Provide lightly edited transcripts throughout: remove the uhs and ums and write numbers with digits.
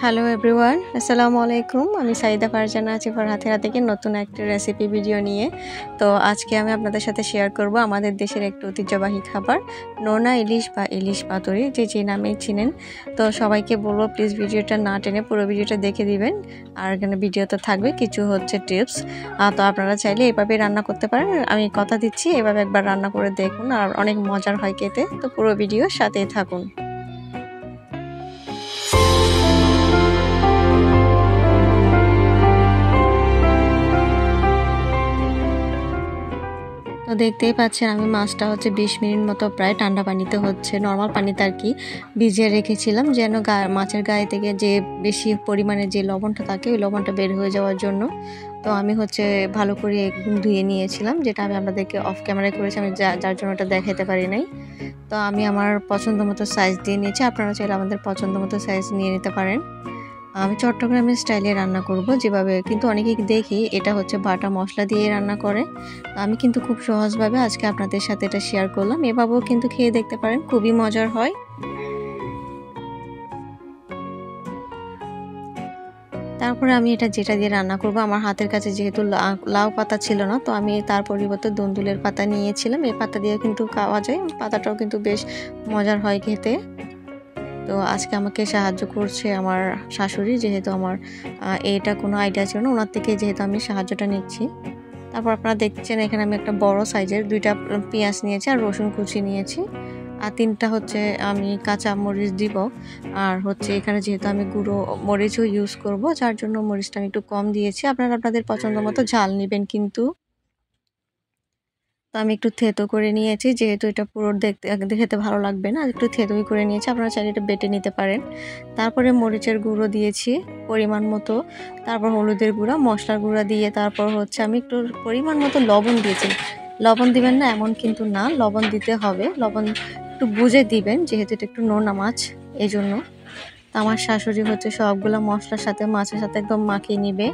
Hello everyone, আসসালামু আলাইকুম। আমি সাইদা ফারজানা আছি ফরহাতেরা থেকে নতুন একটা রেসিপি ভিডিও নিয়ে। তো আজকে আমি আপনাদের সাথে শেয়ার করব আমাদের দেশের একটা ঐতিহ্যবাহী খাবার নোনা ইলিশ বা ইলিশ পাতুরি, যে নামেই চিনেন। তো সবাইকে বলবো প্লিজ ভিডিওটা না টেনে পুরো ভিডিওটা দেখে দিবেন। আর এখানে ভিডিওতে থাকবে কিছু টিপস। তো আপনারা চাইলে এভাবে রান্না করতে পারেন। আমি কথা দিচ্ছি এভাবে একবার রান্না করে দেখুন, আর অনেক মজার হয় খেতে। তো পুরো ভিডিও সাথেই থাকুন। তো দেখতেই পাচ্ছেন আমি মাছটা 20 মিনিট মতো প্রায় ঠান্ডা পানিতে নর্মাল পানিতে আর কি ভিজিয়ে রেখেছিলাম, যেন মাছের গায়ে থেকে যে বেশি পরিমাণে যে লবণটা থাকে ওই লবণটা বের হয়ে যাওয়ার জন্য। তো আমি ভালো করে একদম ধুয়ে নিয়েছিলাম, যেটা আমি আপনাদেরকে অফ ক্যামেরায় করেছি, আমি যার জন্য ওটা দেখাতে পারি নাই। তো আমি আমার পছন্দ মতো সাইজ দিয়ে নিয়েছি, আপনারা চাইলে আমাদের পছন্দ মতো সাইজ নিয়ে নিতে পারেন। আমি চট্টগ্রামের স্টাইলে রান্না করব, যেভাবে কিন্তু অনেকেই দেখি এটা বাটা মশলা দিয়ে রান্না করে। আমি কিন্তু খুব সহজভাবে আজকে আপনাদের সাথে এটা শেয়ার করলাম। এভাবেও কিন্তু খেয়ে দেখতে পারেন, খুবই মজার হয়। তারপরে আমি এটা যেটা দিয়ে রান্না করব, আমার হাতের কাছে যেহেতু লাউ পাতা ছিল না, তো আমি তার পরিবর্তে দন্দুলের পাতা নিয়েছিলাম। এই পাতা দিয়ে কিন্তু খাওয়া যায়, পাতাটাও কিন্তু বেশ মজার হয় খেতে। তো আজকে আমাকে সাহায্য করছে আমার শাশুড়ি, যেহেতু আমার এটা কোনো আইডিয়া ছিল না, ওনার থেকে যেহেতু আমি সাহায্যটা নিচ্ছি। তারপর আপনারা দেখছেন এখানে আমি একটা বড় সাইজের 2টা পেঁয়াজ নিয়েছি, আর রসুন কুচি নিয়েছি, আর 3টা আমি কাঁচা মরিচ দিব। আর এখানে যেহেতু আমি গুঁড়ো মরিচও ইউজ করব, যার জন্য মরিচটা আমি একটু কম দিয়েছি। আপনারা আপনাদের পছন্দ মতো ঝাল নেবেন কিন্তু। তো আমি একটু থেতো করে নিয়েছি, যেহেতু এটা পুরো দেখতে খেতে ভালো লাগবে না, একটু থেতোই করে নিয়েছি। আপনারা চাইলে এটা বেটে নিতে পারেন। তারপরে মরিচের গুঁড়ো দিয়েছি পরিমাণ মতো, তারপর হলুদের গুঁড়া, মশলার গুঁড়া দিয়ে তারপর আমি একটু পরিমাণ মতো লবণ দিয়েছি। লবণ দিবেন না এমন কিন্তু না, লবণ দিতে হবে, লবণ একটু বুঝে দিবেন, যেহেতু এটা একটু নোনা মাছ এই জন্য। তো আমার শাশুড়ি সবগুলো মশলার সাথে মাছের সাথে একদম মাখিয়ে নিবে।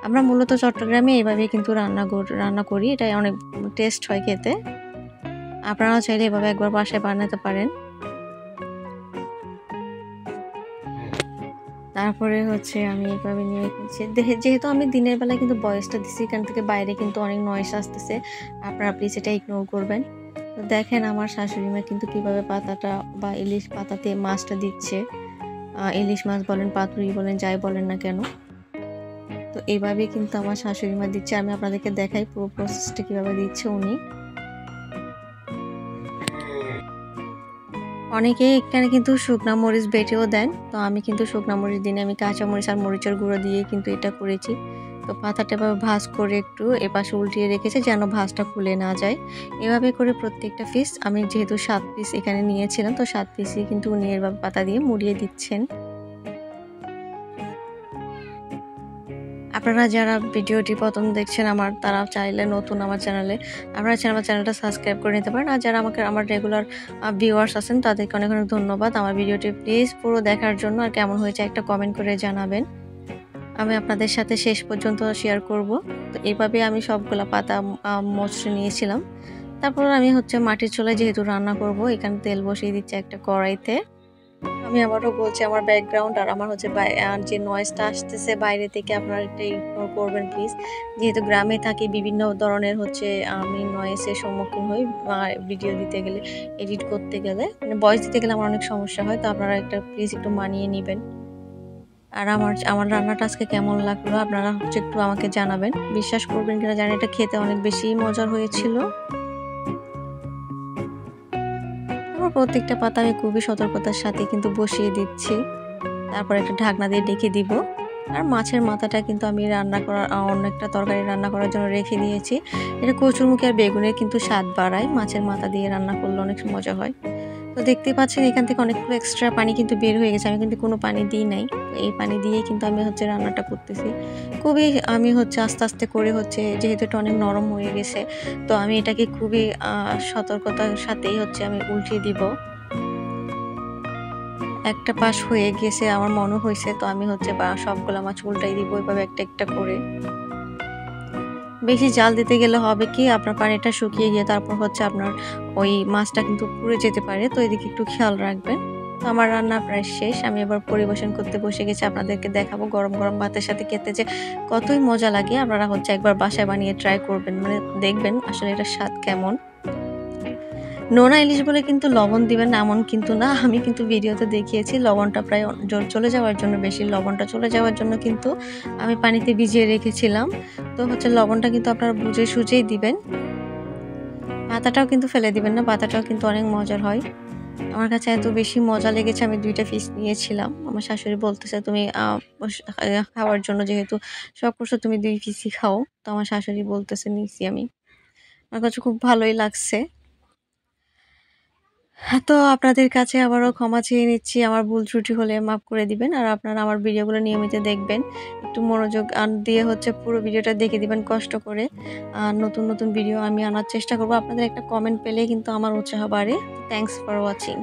আমরা মূলত চট্টগ্রামে এভাবেই কিন্তু রান্না করি, এটাই অনেক টেস্ট হয় খেতে। আপনারাও চাইলে এভাবে একবার বাসায় বানাতে পারেন। তারপরে আমি এভাবে নিয়ে রেখেছি, যেহেতু আমি দিনের বেলা কিন্তু ভয়েসটা দিচ্ছি, এখান থেকে বাইরে কিন্তু অনেক নয়েজ আসতেছে, আপনারা প্লিজ এটা ইগনোর করবেন। তো দেখেন আমার শাশুড়ি মা কিন্তু কীভাবে পাতাটা বা ইলিশ পাতাতে মাছটা দিচ্ছে। ইলিশ মাছ বলেন, পাতুরি বলেন, যাই বলেন না কেন, তো এইভাবে কিন্তু আমার শাশুড়ি মা দিচ্ছে। আমি আপনাদেরকে দেখাই পুরো প্রসেসটা কীভাবে দিচ্ছে উনি। অনেকে এখানে কিন্তু শুকনা মরিচ বেটেও দেন, তো আমি কিন্তু শুকনা মরিচ দিনে আমি কাঁচা মরিচ আর মরিচের গুঁড়ো দিয়ে কিন্তু এটা করেছি। তো পাতাটা এভাবে ভাঁজ করে একটু এপাশে উল্টিয়ে রেখেছে, যেন ভাঁজটা খুলে না যায়। এভাবে করে প্রত্যেকটা পিস, আমি যেহেতু 7 পিস এখানে নিয়েছিলাম, তো 7 পিসই কিন্তু উনি এভাবে পাতা দিয়ে মুড়িয়ে দিচ্ছেন। আপনারা যারা ভিডিওটি প্রথম দেখছেন তারা চাইলে নতুন আমার চ্যানেলে, আপনারা আমার চ্যানেলটা সাবস্ক্রাইব করে নিতে পারেন। আর যারা আমার রেগুলার ভিউয়ার্স আছেন তাদেরকে অনেক অনেক ধন্যবাদ আমার ভিডিওটি প্লিজ পুরো দেখার জন্য। আর কেমন হয়েছে একটা কমেন্ট করে জানাবেন, আমি আপনাদের সাথে শেষ পর্যন্ত শেয়ার করব। তো এইভাবে আমি সবগুলা পাতা মসৃণ নিয়েছিলাম। তারপর আমি মাটির চুলায় যেহেতু রান্না করব, এখানে তেল বসিয়ে দিচ্ছি একটা কড়াইতে। আমি আবারও বলছি, আমার ব্যাকগ্রাউন্ড আর আমার আর যে নয়েজটা আসতেছে বাইরে থেকে, আপনারা এটা ইগনোর করবেন প্লিজ। যেহেতু গ্রামে থাকি, বিভিন্ন ধরনের আমি নয়েজের সম্মুখীন হই ভিডিও দিতে গেলে, এডিট করতে গেলে, মানে ভয়েস দিতে গেলে আমার অনেক সমস্যা হয়। তো আপনারা প্লিজ একটু মানিয়ে নেবেন। আর আমার রান্নাটা আজকে কেমন লাগলো আপনারা একটু আমাকে জানাবেন। বিশ্বাস করবেন কিনা জানি, এটা খেতে অনেক বেশি মজার হয়েছিল। প্রত্যেকটা পাতা আমি খুবই সতর্কতার সাথে কিন্তু বসিয়ে দিচ্ছি, তারপর একটা ঢাকনা দিয়ে ঢেকে দিব। আর মাছের মাথাটা কিন্তু আমি অন্য একটা তরকারি রান্না করার জন্য রেখে দিয়েছি। এটা কচুরমুখী আর বেগুনের কিন্তু স্বাদ বাড়ায়, মাছের মাথা দিয়ে রান্না করলে অনেক মজা হয়। তো দেখতে পাচ্ছেন এখান থেকে অনেকগুলো এক্সট্রা পানি কিন্তু বের হয়ে গেছে, আমি কিন্তু কোনো পানি দিই নাই। তো এই পানি দিয়েই কিন্তু আমি রান্নাটা করতেছি। খুবই আমি আস্তে আস্তে করে যেহেতু এটা অনেক নরম হয়ে গেছে, তো আমি এটাকে খুবই সতর্কতার সাথেই আমি উল্টিয়ে দিব। একটা পাশ হয়ে গেছে আমার মনে হয়েছে, তো আমি সবগুলা মাছ উল্টাই দিব এভাবে একটা একটা করে। বেশি জাল দিতে গেলে হবে কি, আপনার পানিটা শুকিয়ে গিয়ে তারপর আপনার ওই মাছটা কিন্তু পুড়ে যেতে পারে, তো এদিকে একটু খেয়াল রাখবেন। তো আমার রান্না প্রায় শেষ। আমি এবার পরিবেশন করতে বসে গেছি। আপনাদেরকে দেখাবো গরম, গরম ভাতের সাথে খেতে যে কতই মজা লাগে। আপনারা হচ্ছে একবার বাসায় বানিয়ে ট্রাই করবেন। মানে দেখবেন আসলে এটার স্বাদ কেমন। নোনা ইলিশ বলে কিন্তু লবণ দিবেন না এমন কিন্তু না। আমি কিন্তু ভিডিওতে দেখিয়েছি লবণটা প্রায় চলে যাওয়ার জন্য বেশি লবণটা চলে যাওয়ার জন্য কিন্তু আমি পানিতে ভিজিয়ে রেখেছিলাম। তো হচ্ছে লবণটা কিন্তু আপনারা বুঝে সুঝেই দিবেন। পাতাটাও কিন্তু ফেলে দিবেন না। পাতাটাও কিন্তু অনেক মজার হয়। আমার কাছে এত বেশি মজা লেগেছে আমি ২ টা পিস নিয়েছিলাম। আমার শাশুড়ি বলতেছে, "তুমি খাওয়ার জন্য যেহেতু শখ করছো তুমি ২ পিসই খাও।" তো আমার শাশুড়ি বলতেছে নিছি আমি। আমার কাছে খুব ভালোই লাগছে। হ্যাঁ, তো আপনাদের কাছে আবারও ক্ষমা চেয়ে নিচ্ছি। আমার ভুল ত্রুটি হলে মাফ করে দিবেন। আর আপনারা আমার ভিডিওগুলো নিয়মিত দেখবেন। একটু মনোযোগ দিয়ে হচ্ছে পুরো ভিডিওটা দেখে দিবেন কষ্ট করে। নতুন, নতুন ভিডিও আমি আনার চেষ্টা করব। আপনাদের একটা কমেন্ট পেলেই কিন্তু আমার উৎসাহ বাড়ে। Thanks for watching.